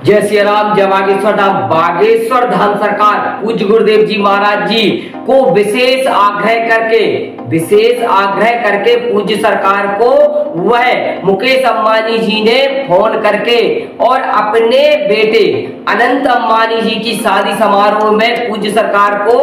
जय श्री राम, जय बागेश्वर धाम। बागेश्वर धाम सरकार पूज्य गुरुदेव जी महाराज जी को विशेष आग्रह करके पूज्य सरकार को वह मुकेश अंबानी जी ने फोन करके और अपने बेटे अनंत अंबानी जी की शादी समारोह में पूज्य सरकार को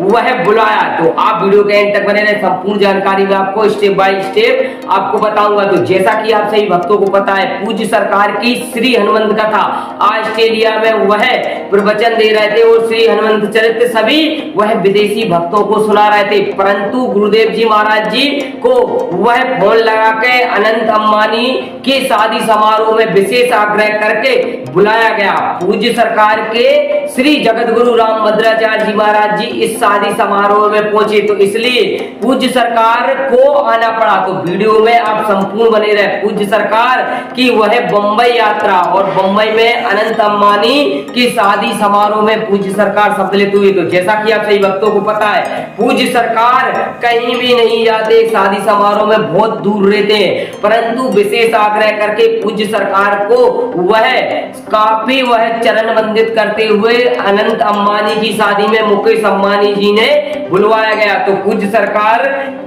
वह बुलाया। तो आप वीडियो के एंड तक बने रहे, संपूर्ण जानकारी में आपको स्टेप बाय स्टेप आपको बताऊंगा। तो जैसा कि आप सभी भक्तों को पता है, पूज्य सरकार की श्री हनुमंत कथा ऑस्ट्रेलिया में वह प्रवचन दे रहे थे और श्री हनुमंत चरित्र सभी वह विदेशी भक्तों को सुना रहे थे, परंतु गुरुदेव जी महाराज जी को वह फोन लगा के अनंत अंबानी के शादी समारोह में विशेष आग्रह करके बुलाया गया। पूज्य सरकार के श्री जगत गुरु राम भद्राचार्य जी महाराज जी इस शादी समारोह में पहुंचे, तो इसलिए पूज्य सरकार को आना पड़ा। तो वीडियो में आप संपूर्ण बने रहे। पूज्य सरकार की वह बंबई यात्रा और बंबई में अनंत अंबानी की शादी समारोह में पूज्य सरकार सम्मिलित हुई। तो जैसा कि आप सही भक्तों को पता है, पूज्य सरकार कहीं भी नहीं जाते, शादी समारोह में बहुत दूर रहते हैं, परंतु विशेष आग्रह करके पूज्य सरकार को वह काफी वह चरण वंदित करते हुए अनंत अंबानी की शादी में मुकेश अंबानी जी ने बुलवाया गया। तो पूज्य सरकार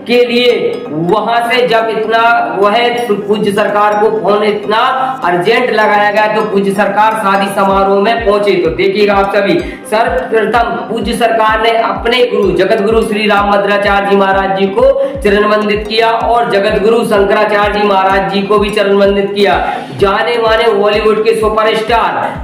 के लिए वहां से जब इतना वह पूज्य सरकार को फोन इतना अर्जेंट लगाया गया, तो पूज्य सरकार शादी समारोह में पहुंचे। तो देखिएगा आप सभी, सर्वप्रथम पूज्य सरकार ने अपने गुरु जगत गुरु श्री राम भद्राचार्य जी महाराज जी को चरण वंदित किया और जगत गुरु शंकराचार्य जी महाराज जी को भी चरण वंदित किया। जाने माने बॉलीवुड के सुपरस्टार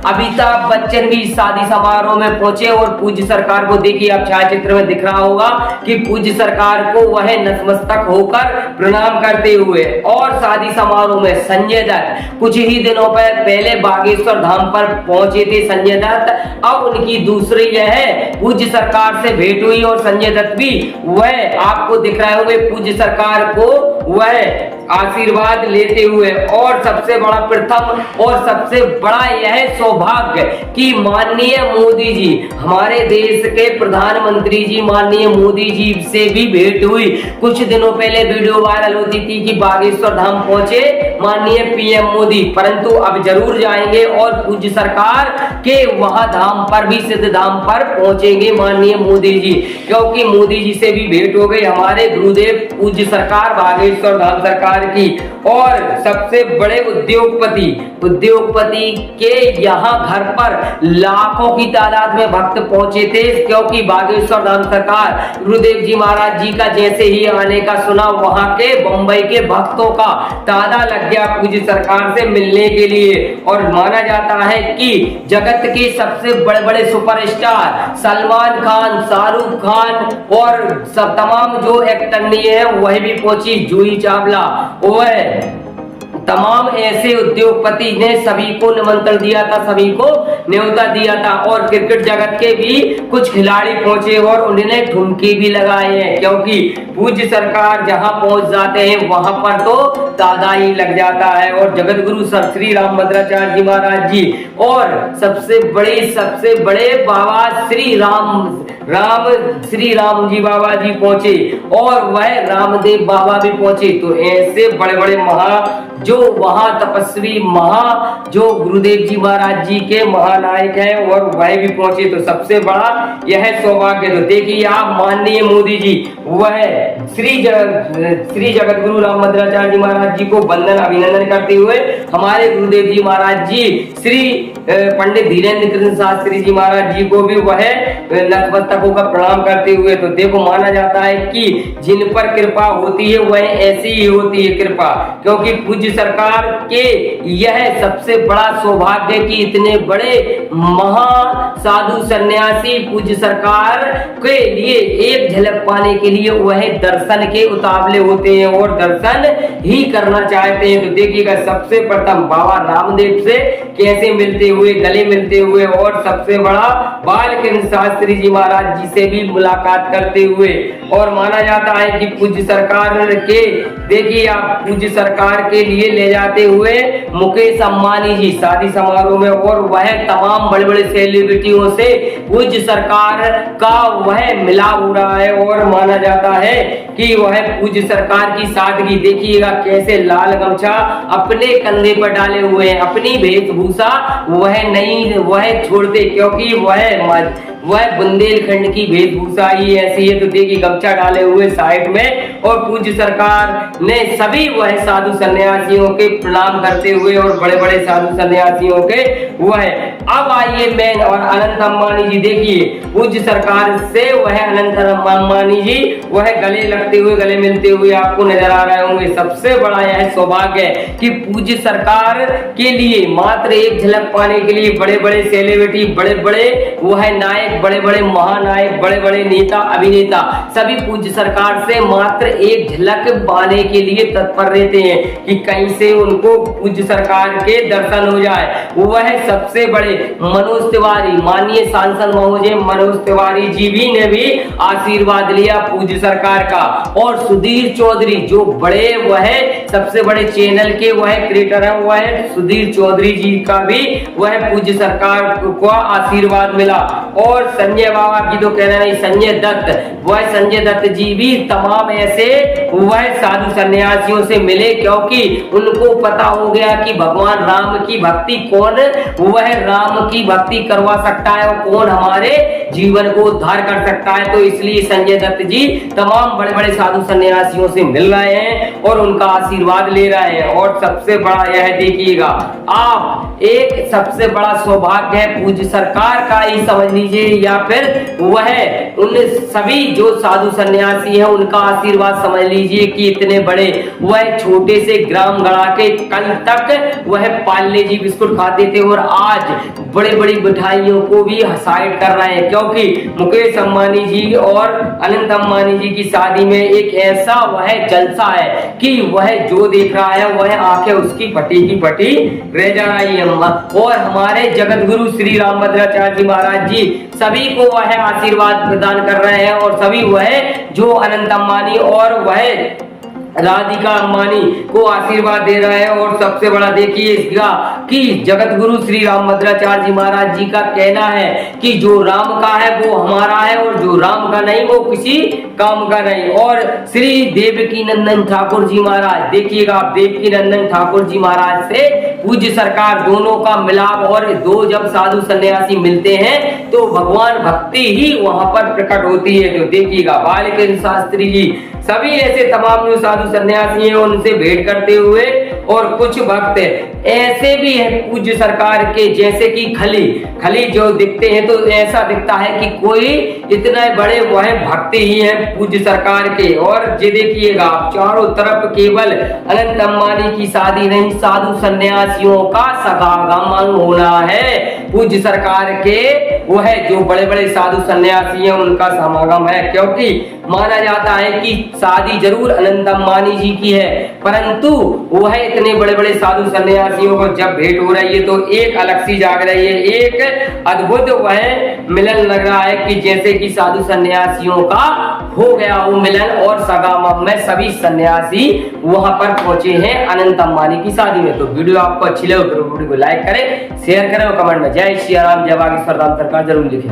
अमिताभ बच्चन भी शादी समारोह में पहुंचे और पूज्य सरकार को देखिए, आप छायाचित्र में दिख रहा होगा कि पूज्य सरकार को वह नतमस्तक होकर प्रणाम करते हुए। और शादी समारोह में संजय दत्त कुछ ही दिनों पहले बागेश्वर धाम पर पहुंचे थे। संजय दत्त अब उनकी दूसरी यह पूज्य सरकार से भेंट हुई और संजय दत्त भी वह आपको दिख रहे होंगे पूज्य सरकार को वह आशीर्वाद लेते हुए। और सबसे बड़ा प्रथम और सबसे बड़ा यह सौभाग्य कि माननीय मोदी जी, हमारे देश के प्रधानमंत्री जी माननीय मोदी जी से भी भेंट हुई। कुछ दिनों पहले वीडियो वायरल होती थी कि बागेश्वर धाम पहुंचे माननीय पीएम मोदी, परंतु अब जरूर जाएंगे और पूज्य सरकार के वहां धाम पर भी सिद्ध धाम पर पहुंचेंगे माननीय मोदी जी, क्योंकि मोदी जी से भी भेंट हो गई हमारे गुरुदेव पूज्य सरकार बागेश्वर धाम सरकार की। और सबसे बड़े उद्योगपति के यहाँ घर पर लाखों की तादाद में भक्त पहुंचे थे, क्योंकि बागेश्वर धाम सरकार गुरुदेव जी महाराज जी का जैसे ही आने का सुना, वहां के बंबई के भक्तों का तांता लग गया पूज्य सरकार से मिलने के लिए। और माना जाता है कि जगत के सबसे बड़े बड़े सुपरस्टार सलमान खान, शाहरुख खान और सब तमाम जो एक्टर है वह भी पहुंची, जूही चावला, वह तमाम ऐसे उद्योगपति ने सभी को निमंत्रण दिया था, सभी को न्योता दिया था। और क्रिकेट जगत के भी कुछ खिलाड़ी पहुंचे और उन्होंने ठुमके भी लगाए हैं, क्योंकि पूज्य सरकार जहां पहुंच जाते हैं वहां पर तो तांता ही लग जाता है। और जगत गुरु श्री राम भद्राचार्य जी महाराज जी और सबसे बड़े बाबा श्री राम जी बाबा जी पहुंचे और वह रामदेव बाबा भी पहुंचे। तो ऐसे बड़े बड़े जो वहां तपस्वी जो गुरुदेव जी महाराज जी के महानायक हैं और वह भी पहुंचे। तो सबसे बड़ा यह सौभाग्य। तो देखिए आप, माननीय मोदी जी वह श्री जगत गुरु राम भद्राचार्य जी महाराज जी को वंदन अभिनंदन करते हुए हमारे गुरुदेव जी महाराज जी श्री पंडित धीरेन्द्र कृष्ण शास्त्री जी महाराज जी को भी वह नतमस्तक होकर प्रणाम करते हुए। तो देखो, माना जाता है कि जिन पर कृपा होती है वह ऐसी ही होती है कृपा, क्योंकि पूज्य सरकार के यह सबसे बड़ा सौभाग्य कि इतने बड़े महा साधु सन्यासी पूज्य सरकार के लिए एक झलक पाने के लिए वह दर्शन के उतावले होते हैं और दर्शन ही करना चाहते हैं। तो देखिएगा, सबसे प्रथम बाबा रामदेव से कैसे मिलते हुए, गले मिलते हुए, और सबसे बड़ा बालकृष्ण शास्त्री जी महाराज जी से भी मुलाकात करते हुए, और माना जाता है कि पूज्य सरकार के, देखिए आप, पूज्य सरकार के लिए ले जाते हुए मुकेश अंबानी जी शादी समारोह में, और वह तमाम बड़े बड़े सेलिब्रिटियों से पूज्य सरकार का वह मिलाप हो रहा है। और माना जाता है कि वह पूज्य सरकार की सादगी, देखिएगा कैसे लाल गमछा अपने कंधे पर डाले हुए हैं, अपनी वेशभूषा वह नहीं वह छोड़ते, क्योंकि वह बुंदेलखंड की वेशभूषा ही ऐसी है। तो देखिए गमछा डाले हुए साइड में, और पूज्य सरकार ने सभी वह साधु सन्यासियों के प्रणाम करते हुए, और बड़े बड़े साधु सन्यासियों के वह। अब आइए मैं और अनंत अंबानी जी, देखिए पूज्य सरकार से वह अनंत अंबानी जी वह गले लगते हुए, गले मिलते हुए आपको नजर आ रहे होंगे। सबसे बड़ा यह सौभाग्य है कि पूज्य सरकार के लिए मात्र एक झलक पाने के लिए बड़े बड़े सेलिब्रिटी, बड़े बड़े वह नायक, बड़े बड़े महानायक, बड़े बड़े नेता अभिनेता सभी पूज्य सरकार से मात्र एक झलक पाने के लिए तत्पर रहते हैं कि कहीं से उनको पूज्य सरकार के दर्शन हो जाए। वह सबसे बड़े मनोज तिवारी, माननीय सांसद महोदय मनोज तिवारी जी भी ने भी आशीर्वाद लिया पूज्य सरकार का, और सुधीर चौधरी जो बड़े वह सबसे बड़े चैनल के वह क्रिएटर है, वह सुधीर चौधरी जी का भी वह पूज्य सरकार को आशीर्वाद मिला। और संजय बाबा की तो कहना नहीं, संजय दत्त जी भी तमाम ऐसे वह साधु सन्यासियों से मिले, क्योंकि उनको पता हो गया कि भगवान राम की भक्ति कौन, वह राम की भक्ति करवा सकता है और कौन हमारे जीवन को उद्धार कर सकता है। तो इसलिए संजय दत्त जी तमाम बड़े बड़े साधु सन्यासियों से मिल रहे हैं और उनका आशीर्वाद ले रहे हैं। और सबसे बड़ा यह देखिएगा आप, एक सबसे बड़ा सौभाग्य है पूज्य सरकार का ही समझ लीजिए, या फिर वह उन सभी जो साधु सन्यासी हैं उनका आशीर्वाद समझ लीजिए कि इतने बड़े वह छोटे से ग्राम गढ़ा के कल तक वह पार्ले जी बिस्कुट खाते थे, और आज बड़ी बड़ी मिठाइयों को भी साइड कर रहे हैं, क्योंकि मुकेश अंबानी जी और अनंत अंबानी जी की शादी में एक ऐसा वह जलसा है कि वह जो देख रहा है वह आंखें उसकी फटी की फटी रह जा रही है। और हमारे जगत गुरु श्री रामभद्राचार्य जी महाराज जी सभी को वह आशीर्वाद प्रदान कर रहे हैं, और सभी वह जो अनंत अंबानी और वह राधिका अंबानी को आशीर्वाद दे रहा है। और सबसे बड़ा देखिए इसका कि जगत गुरु श्री रामभद्राचार्य जी महाराज जी का कहना है कि जो राम का है वो हमारा है, और जो राम का नहीं वो किसी काम का नहीं। और श्री देवकी नंदन ठाकुर जी महाराज, देखिएगा आप, देवकी नंदन ठाकुर जी महाराज से पूज्य सरकार दोनों का मिलाप, और दो जब साधु सन्यासी मिलते हैं तो भगवान भक्ति ही वहां पर प्रकट होती है। तो देखिएगा बालकृष्ण शास्त्री जी सभी ऐसे तमाम जो साधु सन्यासी हैं उनसे भेंट करते हुए, और कुछ भक्त ऐसे भी हैं पूज्य सरकार के, जैसे कि खली जो दिखते हैं तो ऐसा दिखता है कि कोई इतने बड़े वह भक्त ही हैं पूज्य सरकार के। और ये देखिएगा चारों तरफ केवल अनंत अंबानी की शादी नहीं, साधु सन्यासियों का समागम होना है पूज्य सरकार के, वह जो बड़े बड़े साधु सन्यासी हैं उनका समागम है। क्योंकि माना जाता है कि शादी जरूर अनंत अंबानी जी की है, परंतु वह इतने बड़े बड़े साधु सन्यासियों को जब भेंट हो रही है तो एक अलग सी जाग रही है, एक अद्भुत वह मिलन लग रहा है कि जैसे कि साधु सन्यासियों का हो गया वो मिलन, और समागम में सभी सन्यासी वहां पर पहुंचे हैं अनंत अंबानी की शादी में। तो वीडियो आपको अच्छी लगे तो वीडियो को लाइक करें, शेयर करें और कमेंट में जय श्री राम, जय बागेश्वर धाम सरकार जरूर लिखें।